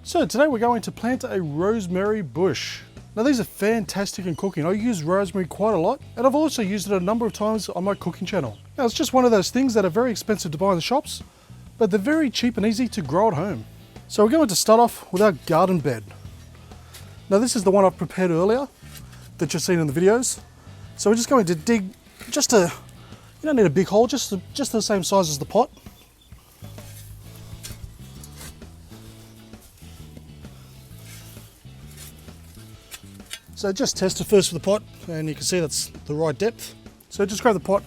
So today we're going to plant a rosemary bush. Now these are fantastic in cooking. I use rosemary quite a lot, and I've also used it a number of times on my cooking channel. Now it's just one of those things that are very expensive to buy in the shops, but they're very cheap and easy to grow at home. So we're going to start off with our garden bed. Now this is the one I've prepared earlier that you've seen in the videos. So we're just going to dig just you don't need a big hole, just the same size as the pot. So just test it first with the pot, and you can see that's the right depth. So just grab the pot.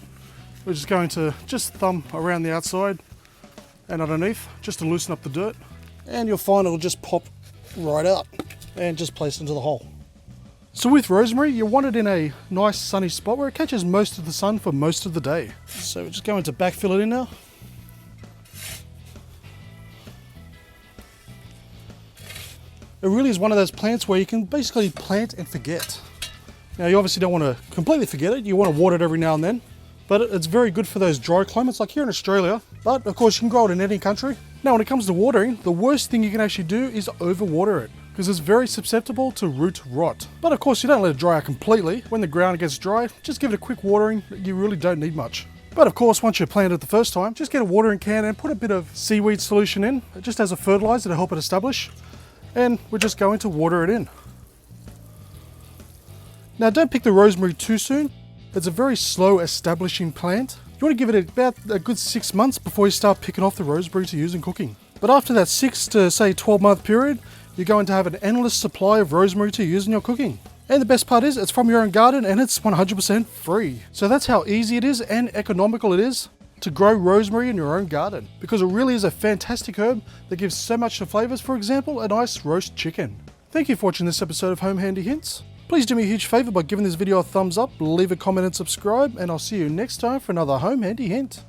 We're just going to just thumb around the outside and underneath, just to loosen up the dirt. And you'll find it'll just pop right out and just place into the hole. So with rosemary, you want it in a nice sunny spot where it catches most of the sun for most of the day. So we're just going to backfill it in now. It really is one of those plants where you can basically plant and forget. Now you obviously don't want to completely forget it, you want to water it every now and then, but it's very good for those dry climates like here in Australia, but of course you can grow it in any country. Now when it comes to watering, the worst thing you can actually do is overwater it, because it's very susceptible to root rot. But of course you don't let it dry out completely. When the ground gets dry, just give it a quick watering, you really don't need much. But of course, once you plant it the first time, just get a watering can and put a bit of seaweed solution in, just as a fertilizer to help it establish. And we're just going to water it in. Now don't pick the rosemary too soon. It's a very slow establishing plant. You want to give it about a good 6 months before you start picking off the rosemary to use in cooking. But after that 6 to say 12-month period, you're going to have an endless supply of rosemary to use in your cooking. And the best part is it's from your own garden and it's 100% free. So that's how easy it is and economical it is to grow rosemary in your own garden, because it really is a fantastic herb that gives so much to flavors. For example, a nice roast chicken. Thank you for watching this episode of Home Handy Hints. Please do me a huge favor by giving this video a thumbs up, leave a comment and subscribe, and I'll see you next time for another Home Handy Hint.